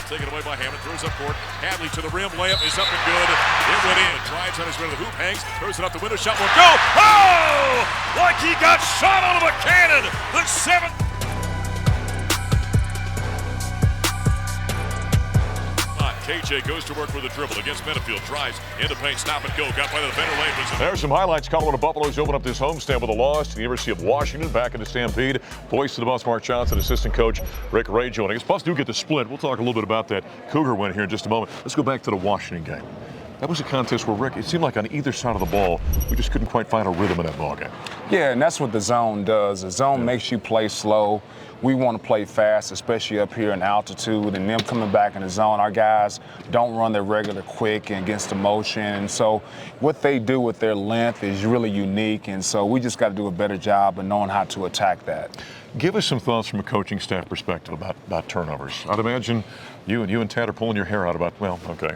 taken away by Hammond, throws up court. Hadley to the rim, layup is up and good. It went in. Drives on his way to the hoop, hangs, throws it up the window, shot won't go. Oh! Like he got shot out of a cannon. The seventh. KJ goes to work with a dribble against Benefield, drives into paint, stop and go, got by the defender, Landers. There's some highlights. Colorado Buffaloes open up this homestand with a loss to the University of Washington, back in the Stampede. Voice of the Buffs, Mark Johnson, assistant coach Rick Ray joining us. Buffs do get the split. We'll talk a little bit about that Cougar win here in just a moment. Let's go back to the Washington game. That was a contest where, Rick, it seemed like on either side of the ball, we just couldn't quite find a rhythm in that ball game. Yeah, and that's what the zone does. The zone makes you play slow. We want to play fast, especially up here in altitude, and them coming back in the zone. Our guys don't run their regular quick and against the motion. And so what they do with their length is really unique, and so we just got to do a better job of knowing how to attack that. Give us some thoughts from a coaching staff perspective about turnovers. I'd imagine you and Tad are pulling your hair out about, well, okay.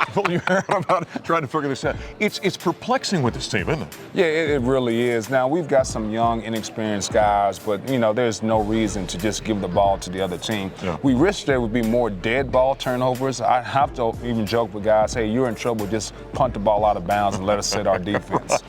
Pulling your hair out about trying to figure this out. It's perplexing with this team, isn't it? Yeah, it really is. Now, we've got some young, inexperienced guys, but, you know, there's no reason to just give the ball to the other team. Yeah. We wish there would be more dead ball turnovers. I have to even joke with guys, hey, you're in trouble, just punt the ball out of bounds and let us set our defense.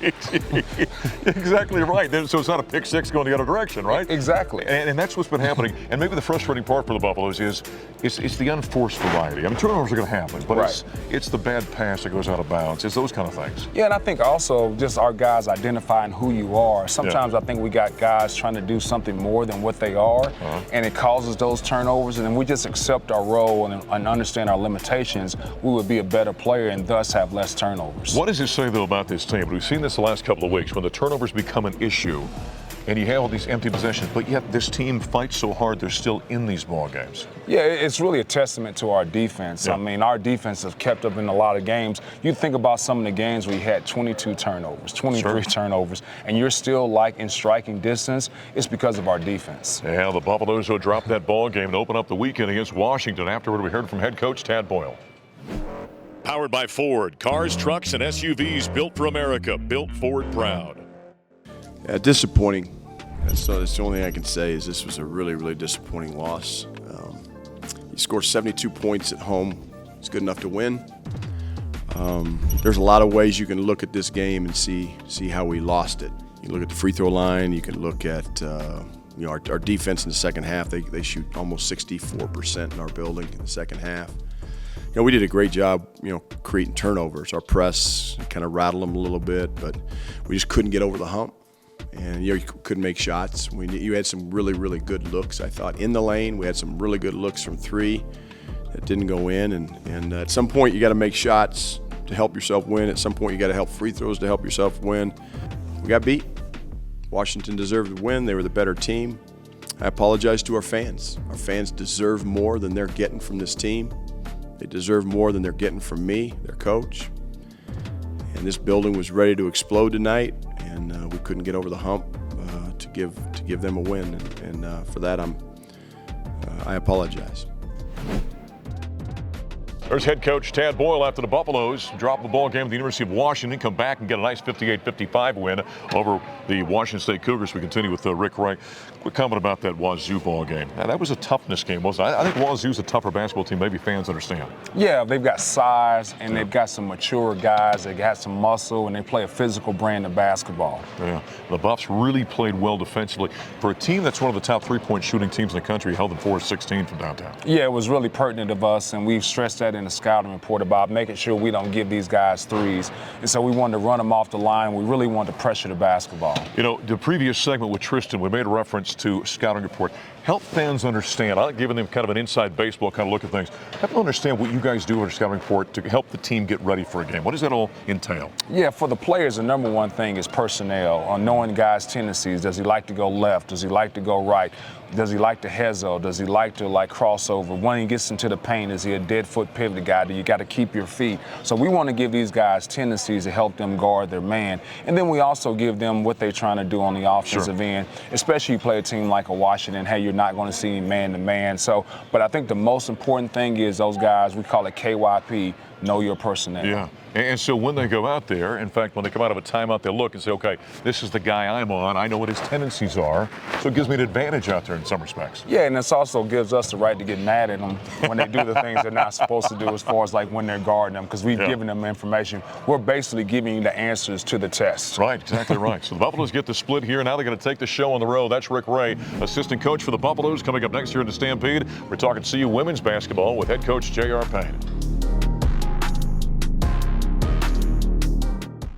Exactly right. So it's not a pick six going the other direction, right? Exactly. And that's what's been happening. And maybe the frustrating part for the Buffaloes is it's the unforced variety. I mean, turnovers are going to happen, but right. it's the bad pass that goes out of bounds. It's those kind of things. Yeah, and I think also just our guys identifying who you are. Sometimes I think we got guys trying to do something more than what they are, and it causes those turnovers. And then we just accept our role and understand our limitations, we would be a better player and thus have less turnovers. What does it say, though, about this team? We've seen this the last couple of weeks when the turnovers become an issue. And you have all these empty possessions, but yet this team fights so hard they're still in these ball games. Yeah, it's really a testament to our defense. Yeah. I mean, our defense has kept up in a lot of games. You think about some of the games we had 22 turnovers, 23 turnovers, and you're still like in striking distance. It's because of our defense. Yeah, the Buffaloes will drop that ball game to open up the weekend against Washington. Afterward, we heard from head coach Tad Boyle. Powered by Ford, cars, trucks, and SUVs built for America, built Ford proud. Disappointing. That's the only thing I can say is this was a really, really disappointing loss. You scored 72 points at home. It's good enough to win. There's a lot of ways you can look at this game and see how we lost it. You look at the free throw line. You can look at our defense in the second half. They shoot almost 64% in our building in the second half. We did a great job, creating turnovers. Our press kind of rattled them a little bit, but we just couldn't get over the hump. And you couldn't make shots. You had some really, really good looks, I thought, in the lane. We had some really good looks from three that didn't go in. And at some point, you got to make shots to help yourself win. At some point, you got to help free throws to help yourself win. We got beat. Washington deserved the win. They were the better team. I apologize to our fans. Our fans deserve more than they're getting from this team. They deserve more than they're getting from me, their coach. And this building was ready to explode tonight. And we couldn't get over the hump to give them a win, and for that I apologize. There's head coach Tad Boyle after the Buffaloes drop the ball game at the University of Washington, come back and get a nice 58-55 win over the Washington State Cougars. We continue with Rick Wright. Quick comment about that Wazoo ball game. Now, that was a toughness game, wasn't it? I think Wazoo's a tougher basketball team. Maybe fans understand. Yeah, they've got size, and they've got some mature guys. They got some muscle, and they play a physical brand of basketball. Yeah, the Buffs really played well defensively. For a team that's one of the top three-point shooting teams in the country, held them 4-16 from downtown. Yeah, it was really pertinent of us, and we've stressed that in the scouting report about making sure we don't give these guys threes. And so we wanted to run them off the line. We really wanted to pressure the basketball. The previous segment with Tristan, we made a reference to scouting report. Help fans understand. I'm giving them kind of an inside baseball kind of look at things. Help them understand what you guys do on a scouting report to help the team get ready for a game. What does that all entail? Yeah, for the players, the number one thing is personnel, on knowing guys' tendencies. Does he like to go left? Does he like to go right? Does he like to hezzo? Does he like to crossover? When he gets into the paint, is he a dead foot pivot guy? Do you got to keep your feet? So we want to give these guys tendencies to help them guard their man. And then we also give them what they're trying to do on the offensive end, especially you play a team like a Washington. Hey, you're You're not going to see any man-to-man. So, but I think the most important thing is those guys, we call it KYP, know your personnel. Yeah. And so when they go out there, in fact, when they come out of a timeout, they look and say, okay, this is the guy I'm on. I know what his tendencies are. So it gives me an advantage out there in some respects. Yeah, and this also gives us the right to get mad at them when they do the things they're not supposed to do as far as like when they're guarding them, because we've given them information. We're basically giving you the answers to the test. Right, exactly right. So the Buffaloes get the split here. Now they're going to take the show on the road. That's Rick Ray, assistant coach for the Buffaloes. Coming up next year in the Stampede, we're talking CU women's basketball with head coach J.R. Payne.